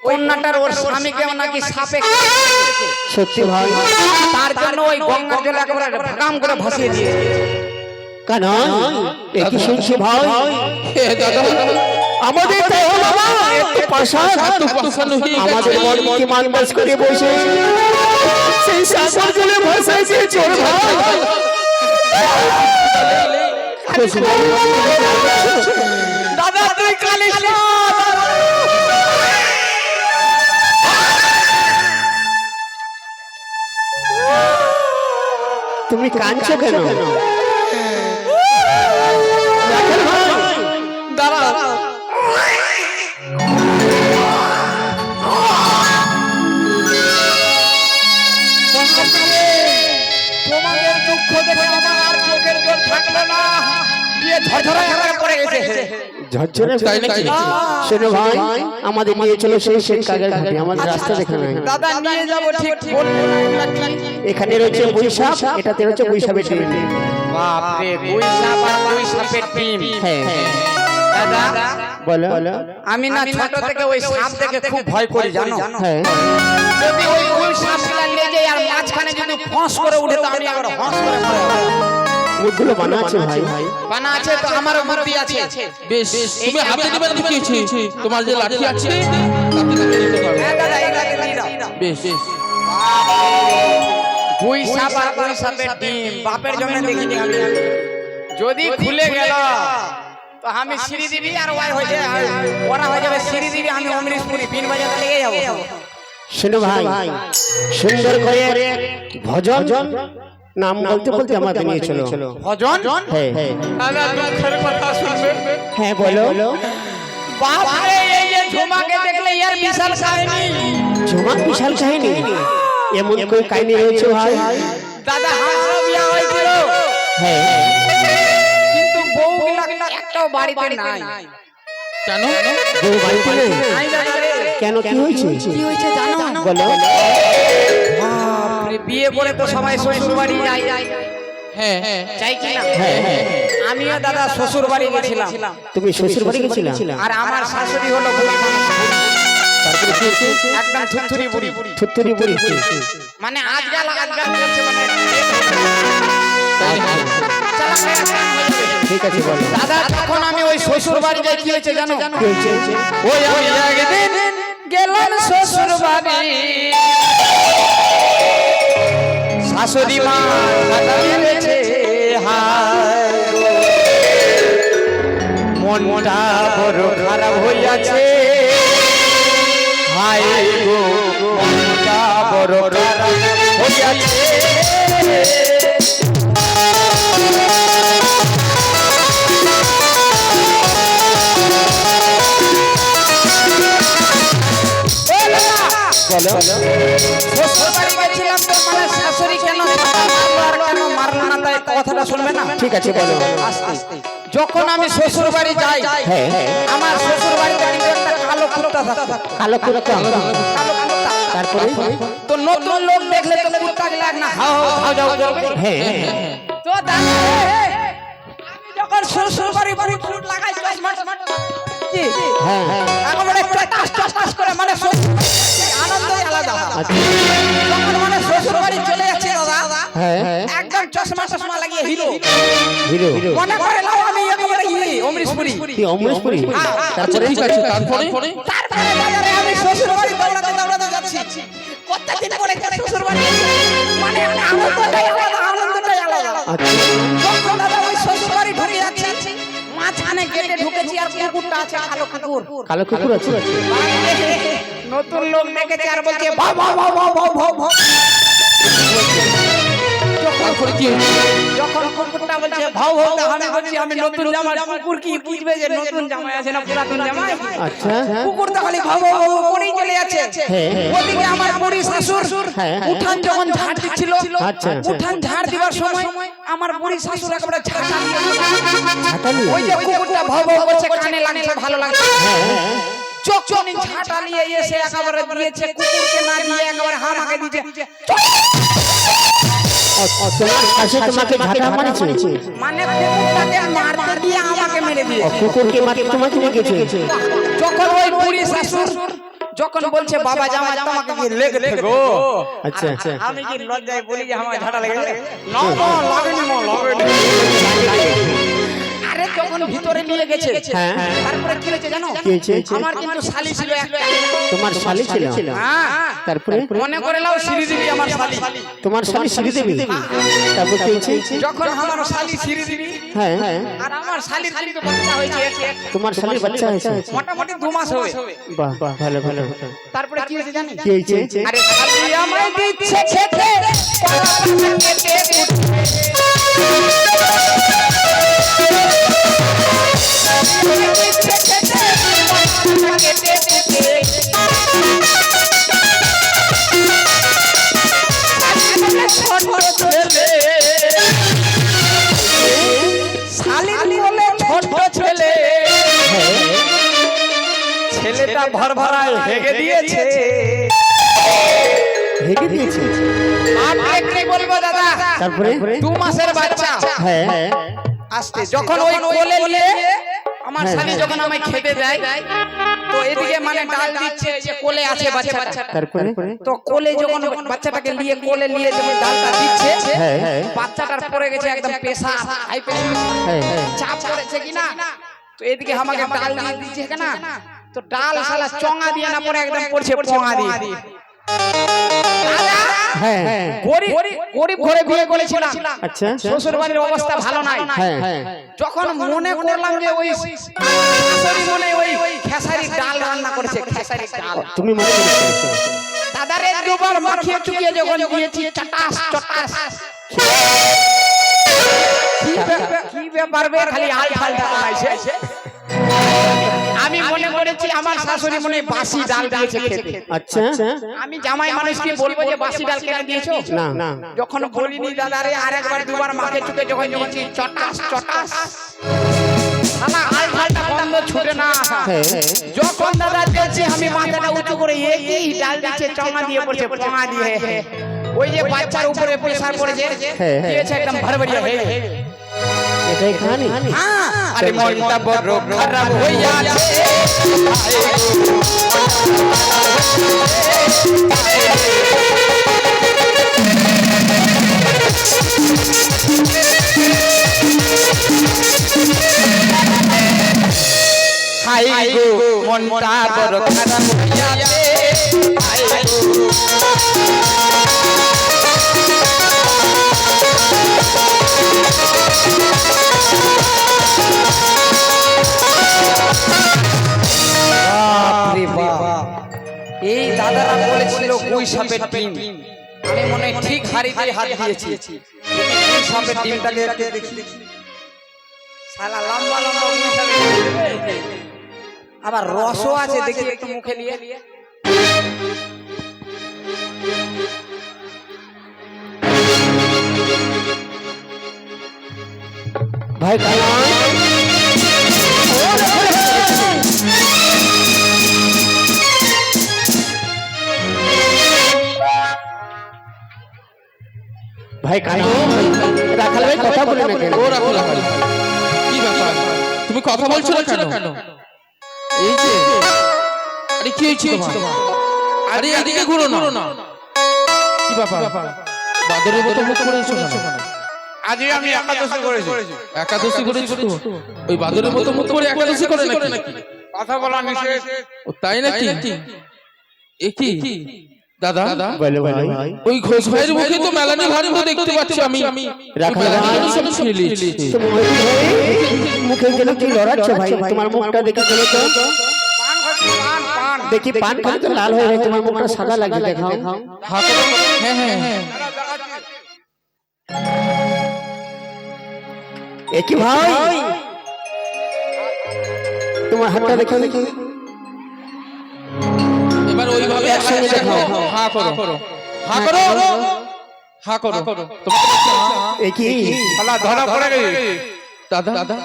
কন্যাটার ওর স্বামীকে নাকি সাপে সত্যি ভাই? তার জন্য ওই গঙ্গার জল একেবারে ভাগাম করে ভাসিয়ে দিয়েছে। কেন একই শুনছি ভাই? আমাদের তো বাবা একটু পাশা আমাদের মনকে মানবাস করে বসে সেই সাগর জলে ভাসাইছে চোর ভাই। দাদা তুই কালিস না। তুমি কাঁদছো কেন? দাঁড়া তোমাদের দুঃখ দেখে আমার আর চোখের জল থাকলো না, দিয়ে ঝরঝরে একেবারে পড়ে গেছে। ঝরঝরে তাই নাকি? শোনো ভাই, আমাদের নিয়ে চলো সেই শেখ কাগের ঘাটে, আমাদের রাস্তা দেখা নাই। দাদা নিয়ে যাব ঠিক এখানে রয়েছে বৈশাখ, এটাতে রয়েছে বৈশাখের টিম। বাপ রে, বৈশাখ আর বৈশাখের টিম। হ্যাঁ দাদা বলো। আমি না ছোট থেকে ওই সাপ দেখে খুব ভয় করি জানো। হ্যাঁ যদি ওই সাপটা লেগে আর মাঝখানে যদি ফস করে উঠে তো আমি আবার ফস করে মরে যাব। মুখগুলো বানা আছে ভাই। বানা আছে তো আমারও বুদ্ধি আছে। বেশ তুমি হাতে নেবে দেখিয়েছি তোমার যে লাঠি আছে তাতে তুমি নিতে পারবে। হ্যাঁ দাদা এই লাঠি দিয়ে দাও। বেশ দুই সাপ আর দুই সাপের ডিম বাপের জন্য দেখিনি আমি। যদি খুলে গেল তো আমি সিঁড়ি দিবি আর ওয়াই হয়ে যাবে, ওরা হয়ে যাবে সিঁড়ি দিবি, আমি অমৃতপুরি বিন বাজাতে লেগে যাবো। শোনো ভাই, সুন্দর করে ভজন নাম বলতে বলতে আমাদের নিয়ে চলো। ভজন? হ্যাঁ দাদা দুঃখের কথা শুনবে। হ্যাঁ বলো। বাপ রে, এই যে ঝুমাকে দেখলে এর বিশাল কাহিনী। ঝুমা বিশাল কাহিনী? এমন কোন কাহিনী রয়েছে ভাই? দাদা হাসা বিয়া হয়েছিল, হ্যাঁ কিন্তু বউ গুলা একটাও বাড়িতে নাই। কেন? বউ বাড়িতে নেই? নাই দাদা রে। কেন, কি হয়েছে? কি হয়েছে জানো? বলো। বাপ রে, বিয়ে করে তো সবাই শ্বশুর বাড়ি যায়, হ্যাঁ যাই কি না? হ্যাঁ আমিও দাদা শ্বশুর বাড়ি গেছিলাম, তুমি শ্বশুর বাড়ি গেছিলা? আর আমার শাশুড়ি হলো বুড়ি মানুষ। তারপরে কি হয়েছে? একদম থুতথুরি বুড়ি, থুতথুরি বুড়ি। মানে আজকাল বলছে মানে ঠিক আছে বলো। দাদা তখন আমি ওই শ্বশুর বাড়ি যাই, কি হয়েছে জানো? কি হয়েছে? ওই আমি একদিন গেলাম শ্বশুর বাড়ি, শাশুড়ি মা মাথা মেরেছে, হায় গো, মনটা বড় খারাপ হইয়াছে, হায় গো মনটা বড় খারাপ হইয়াছে। বলো। শ্বশুর বাড়ি গেছিলাম তো মানে শাশুড়ি কেন মারলো আর কেন মারলো না তাই কথাটা শুনবে না? ঠিক আছে বলো। আস্তে। যখন আমি শ্বশুর বাড়ি যাই, হ্যাঁ আমার শ্বশুর বাড়িতে কিন্তু একটা কালো কুত্তা থাকতো। কালো কুত্তা। কালো কুত্তা। তারপরে? তো নতুন লোক দেখলে তো কুত্তা গেলে না হাও হাও যাও করবে। হ্যাঁ তো দাদা আমি যখন শ্বশুর বাড়ি ফুট লাগাই চশমা কি হ্যাঁ একেবারে টাস করে মানে আনন্দই আলাদা। যখন মানে শ্বশুর বাড়ি চলে যাচ্ছে দাদা, হ্যাঁ একদম চশমা লাগিয়ে হিরো হিরো। মনে করে নাও আমি একেবারে অমৃতপুরি। কি অমরেশপুরি? তারপরে? ঠিক আছে তারপরে তারপরে বাজারে আমি শ্বশুর বাড়ি দৌড়াতে যাচ্ছি। কতদিন পরে শ্বশুর বাড়ি মানে আনন্দটাই আলাদা। আচ্ছা যখন দাদা ওই শ্বশুর বাড়ি ঢুকে যাচ্ছি, মাঝখানে গেটে ঢুকেছি আর কুকুরটা আছে, কালো কুকুর। কালো কুকুর আছে? নতুন লোক দেখেছে আর বলছে ভাও ভাও ভাও ভাও ভাও ভাও ভাও। তারপরে কি হয়েছে? যখন কুকুরটা বলছে ভাও ভাও, আমি বলছি আমি নতুন জামাই, কুকুর কি বুঝবে যে নতুন জামাই আছে না পুরাতন জামাই? আচ্ছা কুকুরটা খালি ভাও ভাও ভাও করেই চলে যাচ্ছে। ওদিকে আমার বুড়ি শাশুড় উঠান যখন ঝাড় দিচ্ছিল, আচ্ছা উঠান ঝাড় দিবার সময় আমার বুড়ি শাশুড় একেবারে ঝাঁটা দিয়ে ঝাঁটালি? ওই যে কুকুরটা ভাও ভাও করছে, কানে লাগছে, ভালো লাগছে, যখনই ঝাঁটা নিয়ে এসে একেবারে দিয়েছে, কুকুরকে না দিয়ে একেবারে হামাকে দিয়েছে। তোমার কাছে তোমাকে ঝাঁটা মারছে? মানে কুকুরটাকে মারতে দিয়ে আমাকে মেরে দিয়েছে। কুকুরকে মারতে তোমাকে লেগেছে? যখন ওই বুড়ি শাশুড় যখন বলছে বাবা জামাই তোমাকে কি লেগেছে গো, আচ্ছা আচ্ছা আমি কি লজ্জায় বলি যে আমার ঝাড়া লেগেছে, না মা লাগেনি মা লাগেনি। আরে যখন ভিতরে নিয়ে গেছে হ্যাঁ তারপরে কি হয়েছে জানো, কি হয়েছে? আমার কিন্তু শালি ছিল একটা। তোমার শালি ছিল? হ্যাঁ তারপরে মনে করে নাও শ্রীদেবী আমার শালি। তোমার শালি শ্রীদেবী? তারপর কি হয়েছে? যখন আমার শালি শ্রীদেবী হ্যাঁ হ্যাঁ আর আমার শালির কিন্তু বাচ্চা হয়েছে, তোমার শালির বাচ্চা হয়েছে? মোটামুটি 2 মাস হবে। বাহ বাহ ভালো ভালো। তারপরে কি হয়েছে জানি, কি হয়েছে? আরে শালি আমায় দিচ্ছে খেতে কেটে ছেলেটা ভর ভরায় হেগে দিয়েছে। হেগে দিয়েছে? আপনাকে কি বলবো দাদা, তারপরে? 2 মাসের বাচ্চা। হ্যাঁ হ্যাঁ আসতে যখন ওই কোলে নিয়ে আমার শালি যখন আমায় খেতে দেয়, তো এদিকে মানে ডাল দিচ্ছে যে কোলে আছে বাচ্চাটা, তারপরে? তো কোলে যখন বাচ্চাটাকে নিয়ে কোলে নিয়ে যখন ডালটা দিচ্ছে, হ্যাঁ হ্যাঁ বাচ্চাটার পড়ে গেছে একদম প্রেসার হাই প্রেসার, হ্যাঁ হ্যাঁ চাপ পড়েছে কিনা, তো এদিকে আমাকে ডাল দিয়ে দিচ্ছে কেনা, তো ডাল শালা চঙা দিয়ে না পড়ে একদম পড়ছে পোঙা দিয়ে। হ্যাঁ হ্যাঁ গরিব গরিব ঘরে বিয়ে করেছিলাম, আচ্ছা শ্বশুর বাড়ির অবস্থা ভালো নাই। হ্যাঁ হ্যাঁ যখন মনে করলাম যে ওই শাশুড়ি মনে ওই খেসারি ডাল রান্না করেছে, খেসারি ডাল, তুমি মনে করেছো? দাদারে 2 বার মাখিয়ে চুকিয়ে যখন দিয়েছি চটাস চটাস, কি ব্যাপার বে খালি আল ঢাল বানাইছে। আমি মনে করেছি আমার শাশুড়ি মনে বাসি ডাল দিয়েছে খেতে। আচ্ছা আমি জামাই মানুষকে বলবো যে বাসি ডাল কেন দিয়েছো, না না যখন বলিনি দাদারে আরেকবার 2 বার মাখে চুকে যখন দিয়েছি চটাস চটাস, শালা আল ঢালটা বন্ধ ছুটে না। হ্যাঁ হ্যাঁ যখন দাদা দেখছি আমি মাথাটা উঁচু করে এই ডাল দিচ্ছে চঙা দিয়ে পড়ছে পোঙা দিয়ে, ওই যে বাচ্চার উপরে প্রেসার পড়েছে দিয়েছে একদম ভরভরিয়া হয়ে। এটাই কাহিনী? আরে মনটা বড় খারাপ হয়ে যাচ্ছে, হাই গো মনটা বড় খারাপ হয়ে যাচ্ছে, হাই গো এই দাদারা বলেছিল গুই সাপের ডিম, আমি মনে হয় ঠিক হাড়িতে হাত দিয়েছি। গুই সাপের ডিমটাকে একটু দেখি, শালা লম্বা লম্বা গুই সাপের ডিম, আবার রসও আছে, দেখি একটু মুখে নিয়ে। ভাই ভাই কানো রাখাল ভাই কথা বলে না কেন? ও রাখো রাখো, কি ব্যাপার তুমি কথা বলছো না কেন? এই যে আরে কি হয়েছে তোমার? আরে এদিকে ঘুরো না, কি ব্যাপার বাদরের মতো মুখ করে এসো কেন? আজকে আমি একাদশী করেছি। একাদশী করেছো তো? ওই বাদরের মতো মুখ করে একাদশী করে নাকি? কথা বলা নিষেধ। ও তাই নাকি? এ কি দাদা? বলো ভাই। ওই ঘোষ ভাইয়ের মুখে তো মেলানি ভারী দেখতে পাচ্ছি আমি। রাখাল ভাই সব খেয়ে নিয়েছি। তুমি মুখে গেল কি লড়াচ্ছ ভাই? তোমার মুখটা দেখে গেলে তো পান খাচ্ছি, পান পান। দেখি পান খালি তো লাল হয়ে গেছে, তোমার মুখটা সাদা লাগছে, দেখাও। হ্যাঁ হ্যাঁ হ্যাঁ এ কি ভাই তোমার হাতটা দেখে দেখি এবার ওইভাবে একসঙ্গে দেখাও। হ্যাঁ করো হ্যাঁ করো হ্যাঁ করো তোমাকে বলছি, হ্যাঁ। এ কি শালা ধরা পড়ে গেছে। দাদা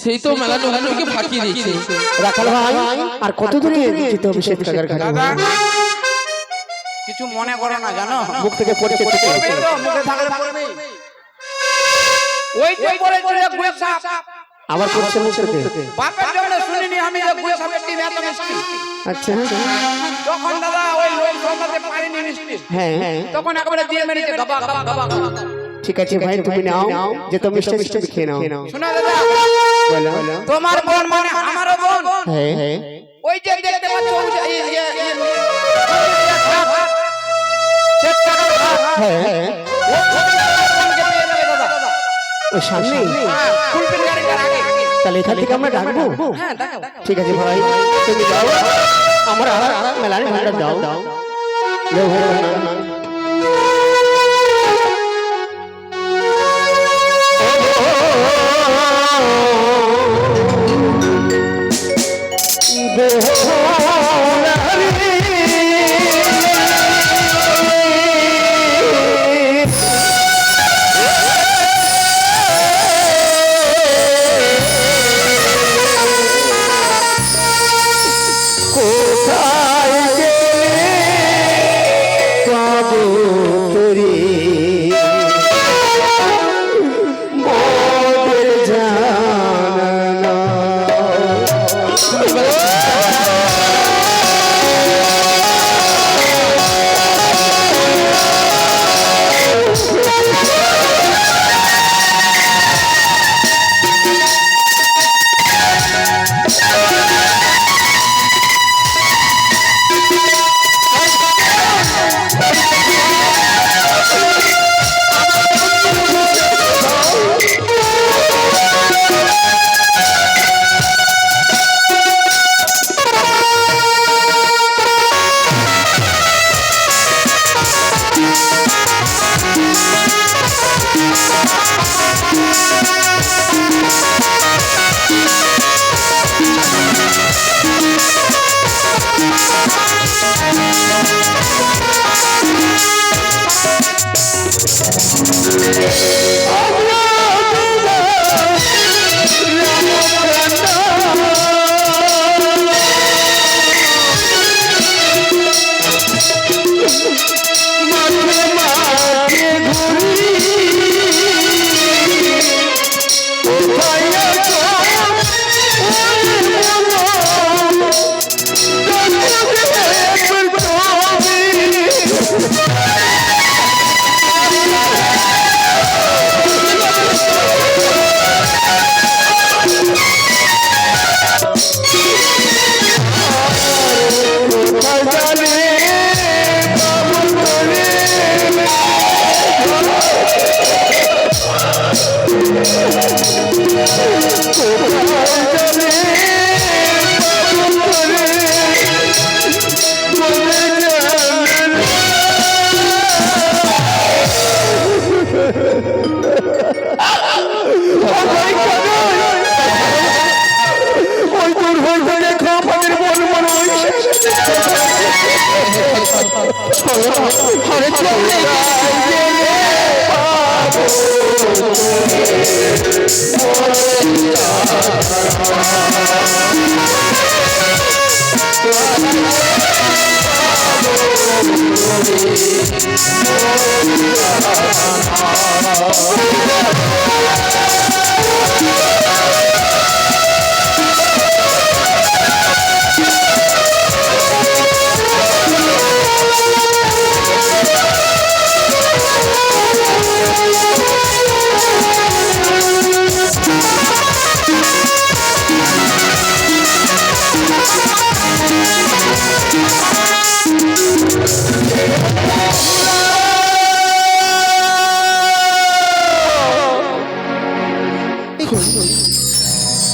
সেই তো মেলানো ভানুকে ফাঁকিয়ে দিয়েছে। রাখাল ভাই আর কত দূরে যেতে হবে শ্বেত কাকার ঘাটে? দাদা কিছু মনে করো না, জানো মুখ থেকে পড়ছে পড়বেই তো, মুখে থাকলে পড়বেই। ওই যে পড়েছিল গুই সাপ, আবার করছেন মুখে বাপের জন্য শুনিনি আমি যে গুলশানের ডিম এত মিষ্টি। আচ্ছা তখন দাদা ওই লোক সামলাতে পারিনি মিষ্টি, হ্যাঁ হ্যাঁ তখন একবারে দিয়ে মেরেছে গাবা গাবা গাবা গাবা। ঠিক আছে ভাই তুমি নাও যে তো মিষ্টি মিষ্টি খেয়ে নাও শোনা দাদা, বলো তোমার বোন মানে আমারও বোন। হ্যাঁ হ্যাঁ ওই যে দেখতে পাচ্ছ ওই যে চেক টাকা হ্যাঁ হ্যাঁ ওই সামনে ফুলপিন গাড়িটার আগে। তাহলে এখান থেকে আমরা ডাকবো হ্যাঁ দাও। ঠিক আছে ভাই তুমি যাও আমরা মেলার ভান্ডার দাও দাও ভাই না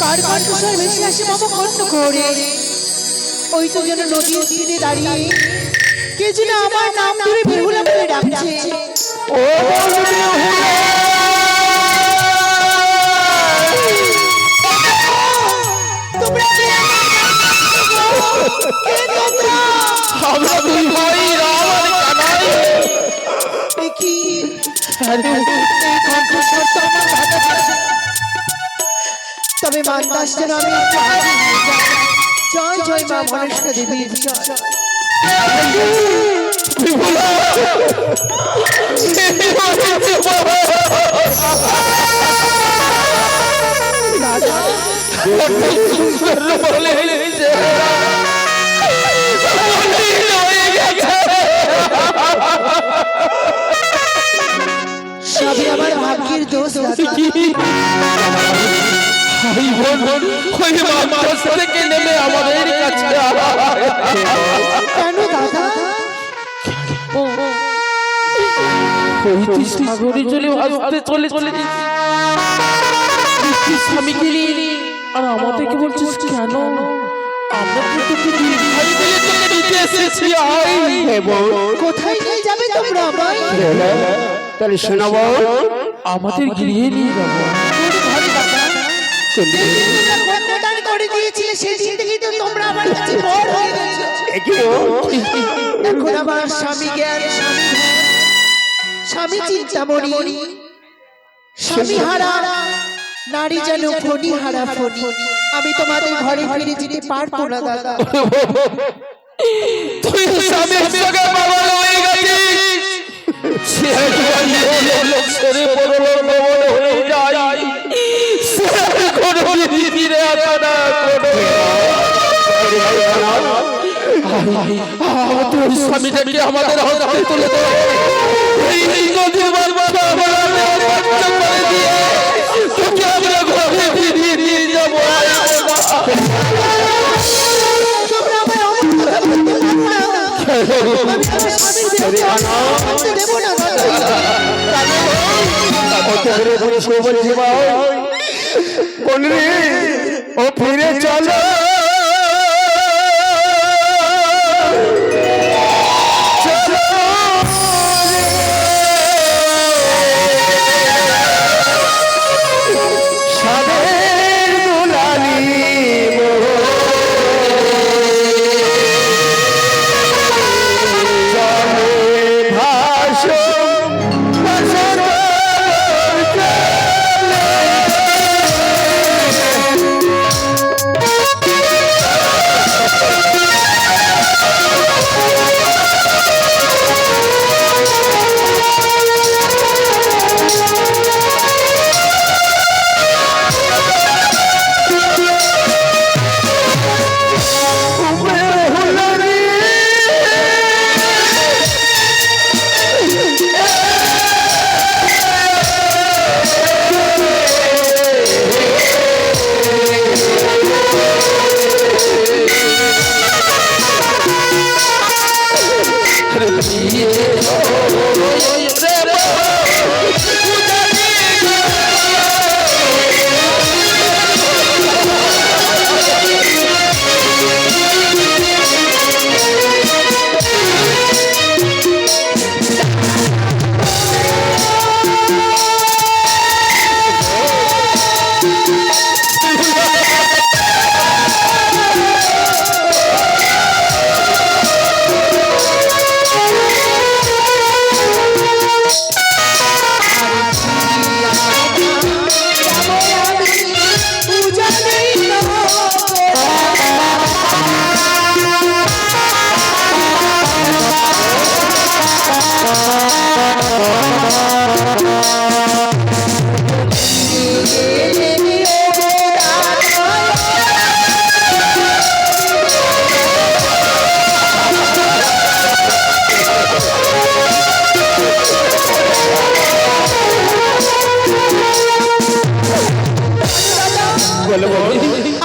কার কণ্ঠস্বর ভেসে আসে মম কণ্ঠ করে। ওই তো যেন নদীর তীরে দাঁড়িয়ে কে যেন আমার নাম ধরে বেহুলা বলে ডাকছে। ও তোমরা কে? কে তোমরা? আমরা দুই ভাই রাম আর কানাই। এ কি? এই কণ্ঠস্বর তো আমার ভালো আছে। তবে মানদাস যেন আমি একটু আগে নিয়ে যাই। জয় জয় মা মনসা দেবী জয়। বলে সবই আমার ভাগ্যের দোষ দাদা। ভাই বোন ওই মাছ থেকে নেমে আমাদের কাছে কেন দাদা? ওই তুই সাগরে চলে আসতে চলে তুই স্বামীকে নিয়ে আর আমাদেরকে বলছিস কেন? আমরা তো তোকে নির্ভয় দিলে তোকে নিতে এসেছি। কোথায় নিয়ে যাবে তোমরা আমায়? তাহলে শোনাবো আমাদের গৃহে নিয়ে যাবো। ঘরে দাদা কন্যাদান করে দিয়েছিলে সেদিন থেকেই তো তোমরা আমার কাছে বড় হয়ে গেছো। এখন আমার স্বামী জ্ঞান, স্বামী ধ্যান, স্বামী চিন্তামণি, স্বামী হারা নারী যেন ফণি হারা ফণি। আমি তোমাদের ঘরে ফিরে যেতে পারবো না দাদা। তুই স্বামীর সঙ্গে বাবা হয়ে গেছিস। সে লোক ছেড়ে পরলোক গমন হয়ে যায়। সে কোনোদিন ফিরে আসে না। তোর স্বামীটাকে আমাদের হাতে তুলে দে। এই নদীর বাচ্চা আমাদের বাচ্চা করে দিয়ে তোকে আমরা ঘরে ফিরিয়ে নিয়ে যাবো। তোমরা আমায় অমন কথা বলতে পারো না। আমি আমার স্বামীর বিরুদ্ধে করতে দেবো না দাদা। ও ফিরে চলো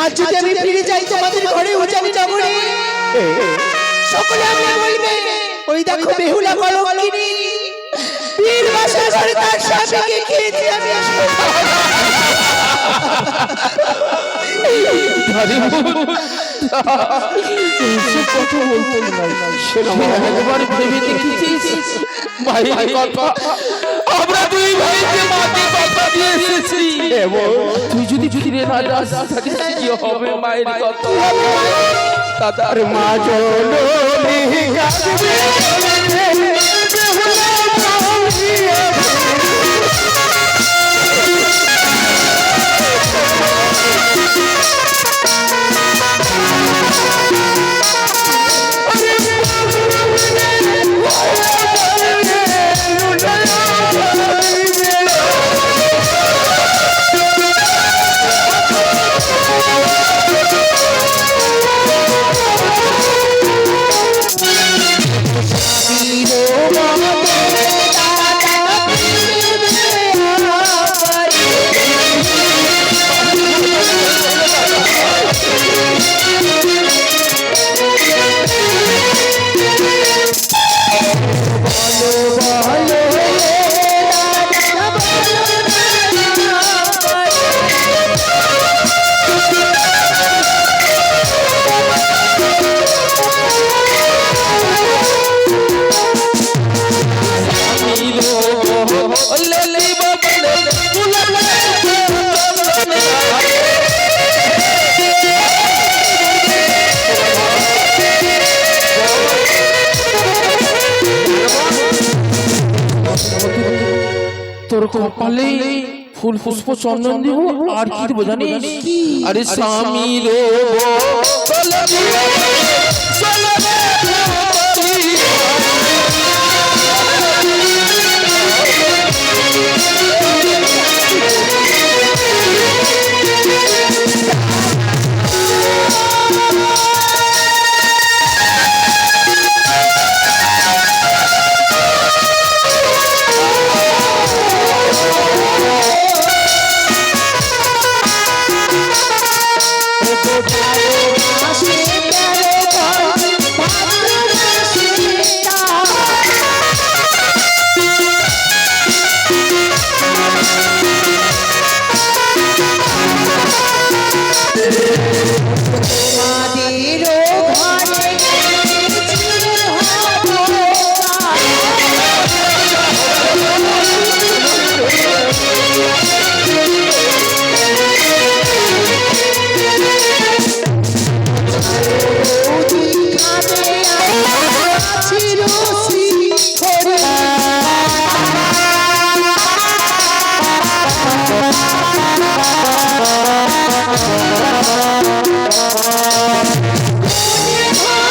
আজ যদি আমি ফিরে যাই তোমাদের ঘরে উজানি নগরে, সকলে আমাকে বলবে ওই দেখো বেহুলা কলঙ্কিনী বীর বাসার ঘরে তার স্বামীকে খেয়েছি আমি। একবার ভেবে দেখেছিস ভাই কথা? আমরা দুই ভাইকে মাকে কথা দিয়ে এসেছি। তুই যদি ফিরে না যাস তাহলে কি হবে মায়ের কথা? দাদার মা জননী কাঁদবে লেলি বাবলে ফুললে চন্দনে তোর কপালে ফুল পুষ্প চন্দন দিব আর কি দিব জানিস? আরে স্বামীর ও